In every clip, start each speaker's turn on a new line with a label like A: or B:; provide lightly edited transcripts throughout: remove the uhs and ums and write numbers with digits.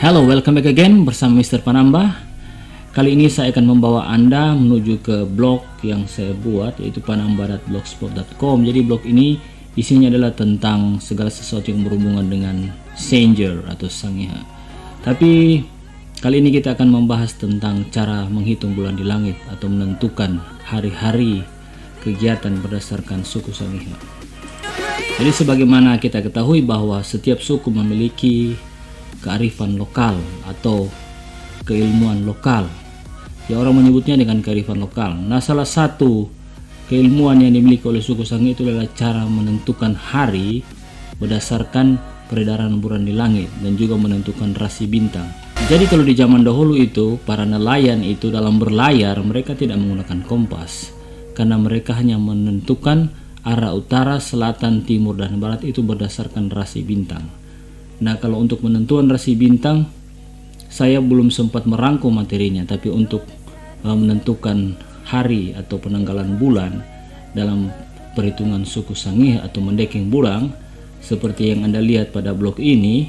A: Hello, welcome back again bersama Mr. Panambah. Kali ini saya akan membawa Anda menuju ke blog yang saya buat, yaitu panambah.blogspot.com. Jadi blog ini isinya adalah tentang segala sesuatu yang berhubungan dengan Sanger atau Sangiha. Tapi kali ini kita akan membahas tentang cara menghitung bulan di langit atau menentukan hari-hari kegiatan berdasarkan suku Sangiha. Jadi sebagaimana kita ketahui bahwa setiap suku memiliki kearifan lokal atau keilmuan lokal. Ya, orang menyebutnya dengan kearifan lokal. Nah, salah satu keilmuan yang dimiliki oleh suku Sangiha itu adalah cara menentukan hari berdasarkan peredaran bulan di langit dan juga menentukan rasi bintang. Jadi kalau di zaman dahulu itu para nelayan itu dalam berlayar mereka tidak menggunakan kompas karena mereka hanya menentukan arah utara, selatan, timur, dan barat itu berdasarkan rasi bintang. Nah, kalau untuk menentukan rasi bintang saya belum sempat merangkum materinya, tapi untuk menentukan hari atau penanggalan bulan dalam perhitungan suku Sangiha atau mendeking bulan seperti yang Anda lihat pada blog ini,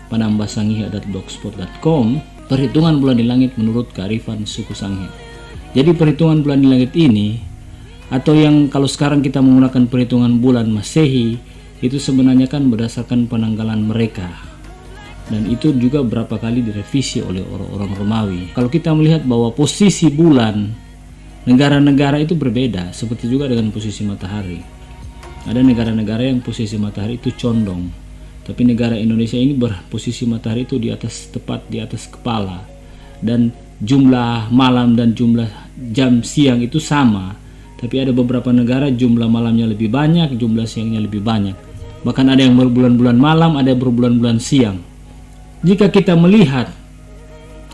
A: panambahsangiha.blogspot.com, perhitungan bulan di langit menurut kearifan suku Sangiha. Jadi perhitungan bulan di langit ini, atau yang kalau sekarang kita menggunakan perhitungan bulan Masehi, itu sebenarnya kan berdasarkan penanggalan mereka, dan itu juga berapa kali direvisi oleh orang-orang Romawi. Kalau kita melihat bahwa posisi bulan negara-negara itu berbeda, seperti juga dengan posisi matahari. Ada negara-negara yang posisi matahari itu condong, tapi negara Indonesia ini berposisi matahari itu di atas, tepat di atas kepala, dan jumlah malam dan jumlah jam siang itu sama. Tapi ada beberapa negara jumlah malamnya lebih banyak, jumlah siangnya lebih banyak. Bahkan ada yang berbulan-bulan malam, ada yang berbulan-bulan siang. Jika kita melihat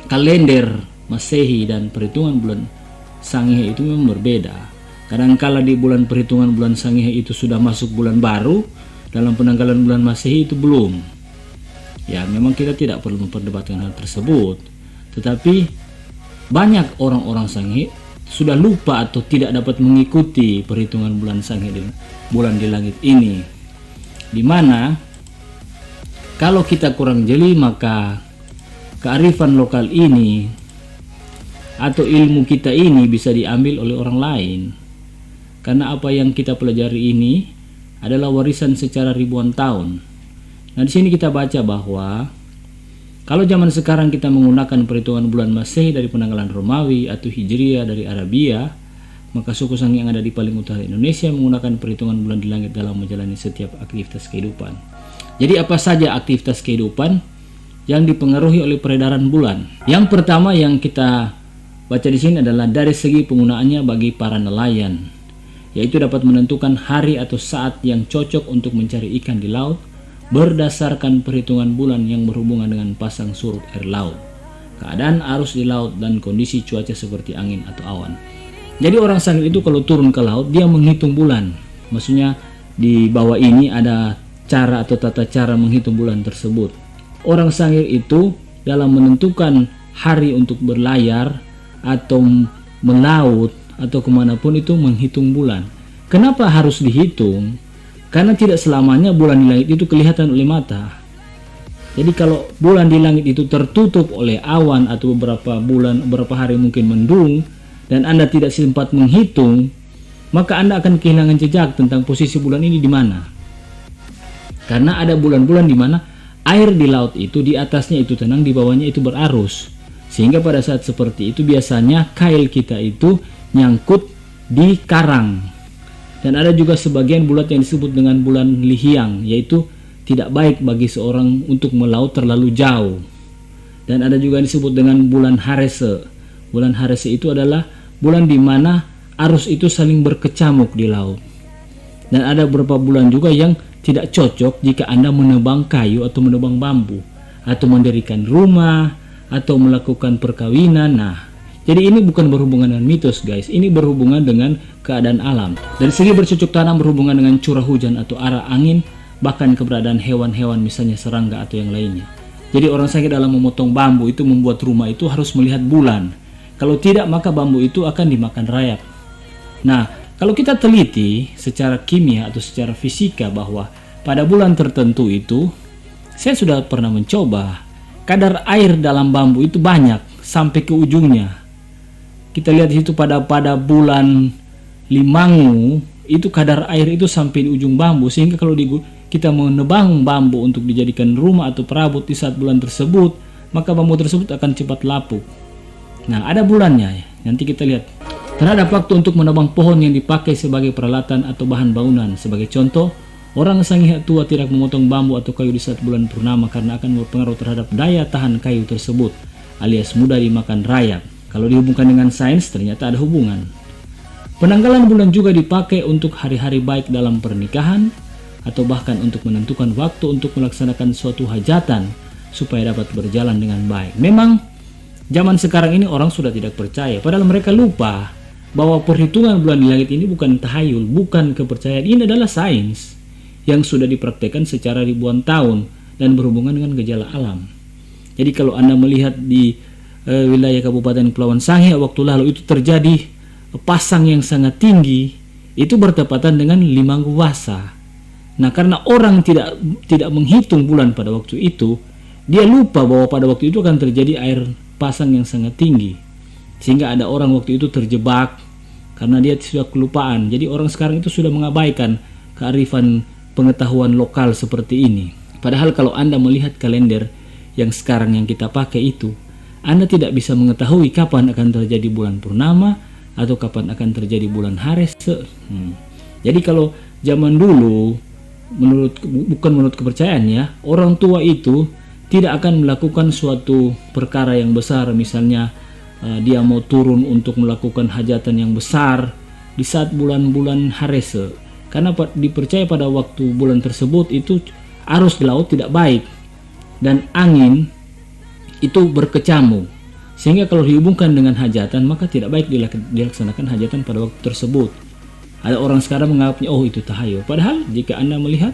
A: kalender Masehi dan perhitungan bulan Sangiha itu memang berbeda. Kadangkala di bulan perhitungan bulan Sangiha itu sudah masuk bulan baru, dalam penanggalan bulan Masehi itu belum. Ya, memang kita tidak perlu memperdebatkan hal tersebut. Tetapi banyak orang-orang Sangiha sudah lupa atau tidak dapat mengikuti perhitungan bulan Sangiha dan bulan di langit ini, di mana kalau kita kurang jeli maka kearifan lokal ini atau ilmu kita ini bisa diambil oleh orang lain, karena apa yang kita pelajari ini adalah warisan secara ribuan tahun. Nah, di sini kita baca bahwa kalau zaman sekarang kita menggunakan perhitungan bulan Masehi dari penanggalan Romawi atau Hijriah dari Arabia, maka suku Sangiha yang ada di paling utara Indonesia menggunakan perhitungan bulan di langit dalam menjalani setiap aktivitas kehidupan. Jadi apa saja aktivitas kehidupan yang dipengaruhi oleh peredaran bulan? Yang pertama yang kita baca di sini adalah dari segi penggunaannya bagi para nelayan, yaitu dapat menentukan hari atau saat yang cocok untuk mencari ikan di laut berdasarkan perhitungan bulan yang berhubungan dengan pasang surut air laut, keadaan arus di laut, dan kondisi cuaca seperti angin atau awan. Jadi orang Sangiha itu kalau turun ke laut dia menghitung bulan. Maksudnya di bawah ini ada cara atau tata cara menghitung bulan tersebut. Orang Sangiha itu dalam menentukan hari untuk berlayar atau melaut atau kemanapun itu menghitung bulan. Kenapa harus dihitung? Karena tidak selamanya bulan di langit itu kelihatan oleh mata. Jadi kalau bulan di langit itu tertutup oleh awan atau beberapa hari mungkin mendung, dan Anda tidak sempat menghitung, maka Anda akan kehilangan jejak tentang posisi bulan ini di mana. Karena ada bulan-bulan di mana air di laut itu di atasnya itu tenang, di bawahnya itu berarus. Sehingga pada saat seperti itu biasanya kail kita itu nyangkut di karang. Dan ada juga sebagian bulan yang disebut dengan bulan Lihiang, yaitu tidak baik bagi seorang untuk melaut terlalu jauh. Dan ada juga yang disebut dengan bulan Harese. Bulan Harese itu adalah bulan di mana arus itu saling berkecamuk di laut. Dan ada beberapa bulan juga yang tidak cocok jika Anda menebang kayu atau menebang bambu, atau mendirikan rumah, atau melakukan perkawinan. Nah, jadi ini bukan berhubungan dengan mitos guys, ini berhubungan dengan keadaan alam. Dari segi bercocok tanam berhubungan dengan curah hujan atau arah angin, bahkan keberadaan hewan-hewan misalnya serangga atau yang lainnya. Jadi orang Sangiha dalam memotong bambu itu, membuat rumah itu harus melihat bulan. Kalau tidak maka bambu itu akan dimakan rayap. Nah, kalau kita teliti secara kimia atau secara fisika bahwa pada bulan tertentu itu, saya sudah pernah mencoba kadar air dalam bambu itu banyak sampai ke ujungnya. Kita lihat di situ pada bulan Limangu itu kadar air itu sampai di ujung bambu, sehingga kalau kita menebang bambu untuk dijadikan rumah atau perabot di saat bulan tersebut, maka bambu tersebut akan cepat lapuk. Nah, ada bulannya ya. Nanti kita lihat. Terhadap waktu untuk menebang pohon yang dipakai sebagai peralatan atau bahan bangunan. Sebagai contoh, orang Sangihe tua tidak memotong bambu atau kayu di saat bulan purnama karena akan berpengaruh terhadap daya tahan kayu tersebut, alias mudah dimakan rayap. Kalau dihubungkan dengan sains, ternyata ada hubungan. Penanggalan bulan juga dipakai untuk hari-hari baik dalam pernikahan, atau bahkan untuk menentukan waktu untuk melaksanakan suatu hajatan supaya dapat berjalan dengan baik. Memang zaman sekarang ini orang sudah tidak percaya, padahal mereka lupa bahwa perhitungan bulan di langit ini bukan tahayul, bukan kepercayaan. Ini adalah sains yang sudah dipraktekkan secara ribuan tahun dan berhubungan dengan gejala alam. Jadi kalau Anda melihat di wilayah Kabupaten Kepulauan Sangihe waktu lalu itu terjadi pasang yang sangat tinggi, itu bertepatan dengan Limanggu Wasa. Nah, karena orang tidak menghitung bulan pada waktu itu, dia lupa bahwa pada waktu itu akan terjadi air pasang yang sangat tinggi, sehingga ada orang waktu itu terjebak karena dia sudah kelupaan. Jadi orang sekarang itu sudah mengabaikan kearifan pengetahuan lokal seperti ini. Padahal kalau Anda melihat kalender yang sekarang yang kita pakai itu, Anda tidak bisa mengetahui kapan akan terjadi bulan purnama atau kapan akan terjadi bulan Harese. Jadi kalau zaman dulu, bukan menurut kepercayaan ya, orang tua itu tidak akan melakukan suatu perkara yang besar, misalnya dia mau turun untuk melakukan hajatan yang besar di saat bulan-bulan Harese, karena dipercaya pada waktu bulan tersebut itu arus laut tidak baik dan angin itu berkecamuk, sehingga kalau dihubungkan dengan hajatan maka tidak baik dilaksanakan hajatan pada waktu tersebut. Ada orang sekarang menganggapnya oh itu tahayul, padahal jika Anda melihat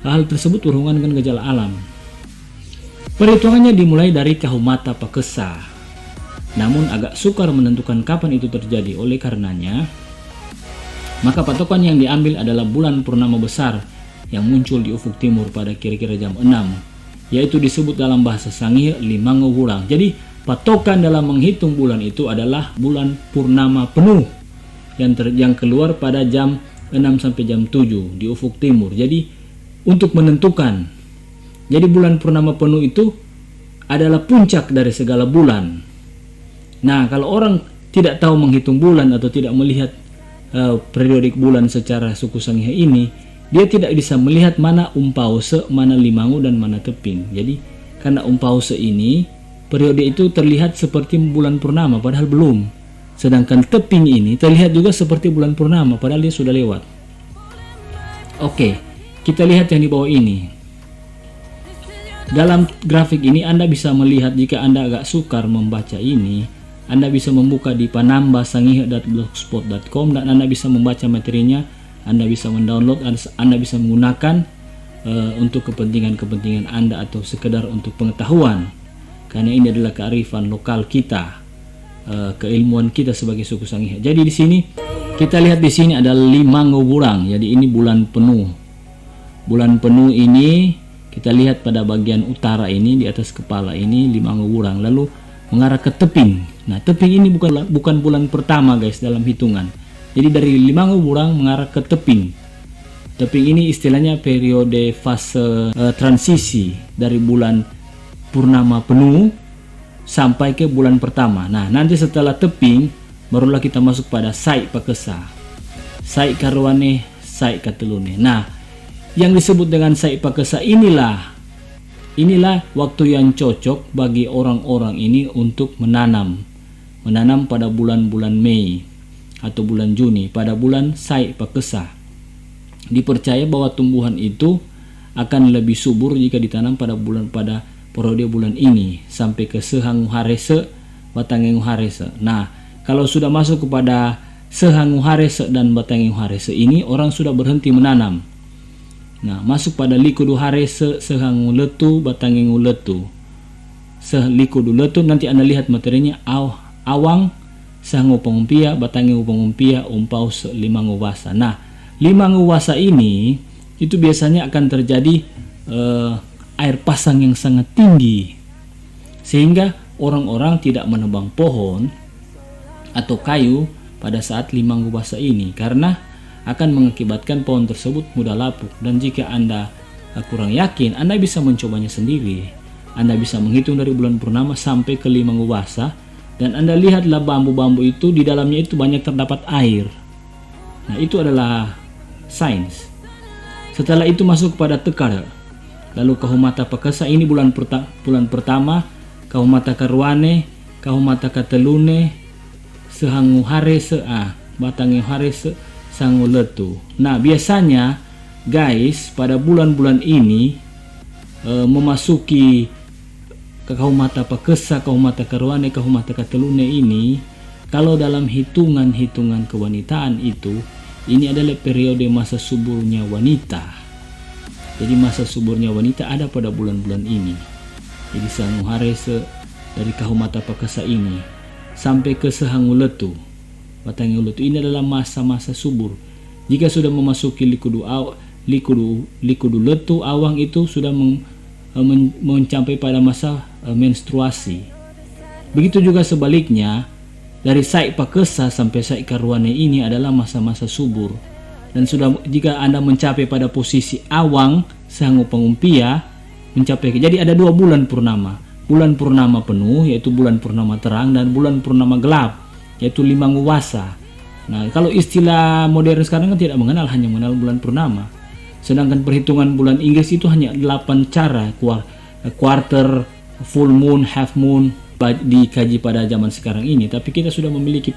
A: hal tersebut berhubungan dengan gejala alam. Perhitungannya dimulai dari Kahumata Pakesa, namun agak sukar menentukan kapan itu terjadi. Oleh karenanya, maka patokan yang diambil adalah bulan purnama besar yang muncul di ufuk timur pada kira-kira jam 6, yaitu disebut dalam bahasa Sangihe Limangu Wurang. Jadi patokan dalam menghitung bulan itu adalah bulan purnama penuh yang keluar pada jam 6 sampai jam 7 di ufuk timur. Jadi untuk menentukan, jadi bulan purnama penuh itu adalah puncak dari segala bulan. Nah, kalau orang tidak tahu menghitung bulan atau tidak melihat periodik bulan secara suku Sangihe ini, dia tidak bisa melihat mana Umpause, mana Limangu, dan mana Teping. Jadi karena Umpause ini periode itu terlihat seperti bulan purnama padahal belum. Sedangkan Teping ini terlihat juga seperti bulan purnama padahal dia sudah lewat. Oke, kita lihat yang di bawah ini. Dalam grafik ini Anda bisa melihat, jika Anda agak sukar membaca ini, Anda bisa membuka di panambasangihe.blogspot.com dan Anda bisa membaca materinya. Anda bisa mendownload, Anda bisa menggunakan untuk kepentingan Anda atau sekedar untuk pengetahuan. Karena ini adalah kearifan lokal kita, keilmuan kita sebagai suku Sangihe. Jadi di sini kita lihat, di sini ada Limangu Wurang. Jadi ini bulan penuh. Bulan penuh ini kita lihat pada bagian utara ini, di atas kepala ini Limangu Wurang, lalu mengarah ke Teping. Nah, Teping ini bukan bulan pertama guys dalam hitungan. Jadi dari Limangu Wurang mengarah ke Teping. Teping ini istilahnya periode fase transisi dari bulan purnama penuh sampai ke bulan pertama. Nah, nanti setelah Teping barulah kita masuk pada Sai Pakesa, Sai Karwane, Sai Katelune. Nah, yang disebut dengan Sai Pakesa inilah waktu yang cocok bagi orang-orang ini untuk menanam pada bulan-bulan Mei atau bulan Juni, pada bulan Sai Pakesa. Dipercaya bahwa tumbuhan itu akan lebih subur jika ditanam pada periode bulan ini sampai ke Sehangu Harese, Batangengu Harese. Nah, kalau sudah masuk kepada Sehangu Harese dan Batangengu Harese ini, orang sudah berhenti menanam. Nah, masuk pada Likudu Harese, Sehangu Letu, Batangengu Letu, Likudu Letu. Nanti Anda lihat materinya, Awang, Sehangu Pengumpia, Batangengu Pengumpia, Umpause, Limangu Wasa. Nah, Limangu Wasa ini itu biasanya akan terjadi air pasang yang sangat tinggi. sehingga orang-orang tidak menebang pohon atau kayu pada saat 5 minggu puasa ini, karena akan mengakibatkan pohon tersebut mudah lapuk. Dan jika Anda kurang yakin, Anda bisa mencobanya sendiri. Anda bisa menghitung dari bulan purnama sampai ke 5 minggu puasa, dan Anda lihatlah bambu-bambu itu, di dalamnya itu banyak terdapat air. Nah, itu adalah sains. Setelah itu masuk kepada tekar. Lalu kahumata pakesa, ini bulan pertama, kahumata karwane, kahumata katelune, sehangu hare sea, batangi hare se sangu letu. Nah, biasanya guys, pada bulan-bulan ini memasuki kahumata pakesa, kahumata karwane, kahumata katelune ini, kalau dalam hitungan-hitungan kewanitaan itu, ini adalah periode masa suburnya wanita. Jadi masa suburnya wanita ada pada bulan-bulan ini. Jadi sangu harese dari kahumata pakesa ini sampai ke sehangu letu, batangi letu, ini adalah masa-masa subur. Jika sudah memasuki likudu letu awang, itu sudah mencapai pada masa menstruasi. Begitu juga sebaliknya, dari saik pakesa sampai saik karwane ini adalah masa-masa subur. Dan sudah jika Anda mencapai pada posisi awang sehangu pengumpia, mencapai, jadi ada 2 bulan purnama. Bulan purnama penuh, yaitu bulan purnama terang, dan bulan purnama gelap, yaitu 5 nguwasa. Nah, kalau istilah modern sekarang kan tidak mengenal, hanya mengenal bulan purnama. Sedangkan perhitungan bulan Inggris itu hanya 8 cara, quarter, full moon, half moon, dikaji pada zaman sekarang ini. Tapi kita sudah memiliki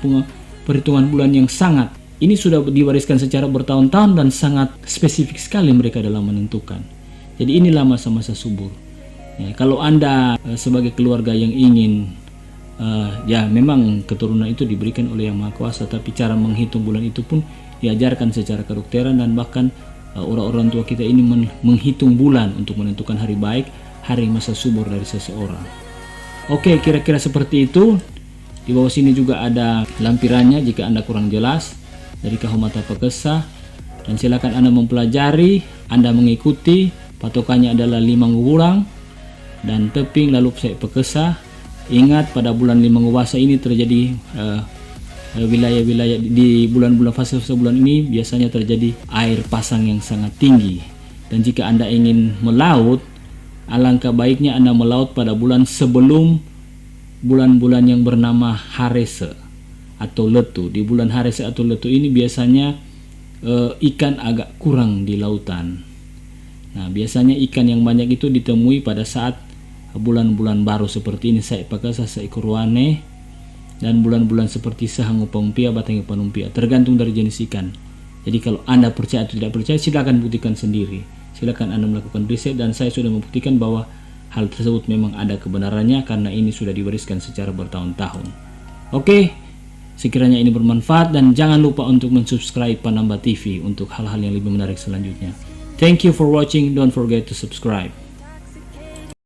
A: perhitungan bulan yang sangat, ini sudah diwariskan secara bertahun-tahun dan sangat spesifik sekali mereka dalam menentukan. Jadi inilah masa-masa subur. Ya, kalau Anda sebagai keluarga yang ingin, ya memang keturunan itu diberikan oleh Yang Maha Kuasa, tapi cara menghitung bulan itu pun diajarkan secara kedokteran, dan bahkan orang-orang tua kita ini menghitung bulan untuk menentukan hari baik, hari masa subur dari seseorang. Oke, kira-kira seperti itu. Di bawah sini juga ada lampirannya jika Anda kurang jelas dari kahumata pakesa, dan silakan Anda mempelajari, Anda mengikuti. Patokannya adalah 5 nguwurang dan teping, lalu saya pakesa. Ingat, pada bulan 5 nguwasa ini terjadi wilayah-wilayah di bulan-bulan fase bulan ini biasanya terjadi air pasang yang sangat tinggi. Dan jika Anda ingin melaut, alangkah baiknya Anda melaut pada bulan sebelum bulan-bulan yang bernama harese atau letu. Di bulan harese atau letu ini biasanya ikan agak kurang di lautan. Nah, biasanya ikan yang banyak itu ditemui pada saat bulan-bulan baru seperti ini, saik pakasa, saik kurwane, dan bulan-bulan seperti sehangu pengumpia, batangi panumpia, tergantung dari jenis ikan. Jadi kalau Anda percaya atau tidak percaya, silakan buktikan sendiri. Silakan Anda melakukan riset, dan saya sudah membuktikan bahwa hal tersebut memang ada kebenarannya, karena ini sudah diwariskan secara bertahun-tahun. Oke, sekiranya ini bermanfaat, dan jangan lupa untuk mensubscribe Panamba TV untuk hal-hal yang lebih menarik selanjutnya. Thank you for watching. Don't forget to subscribe.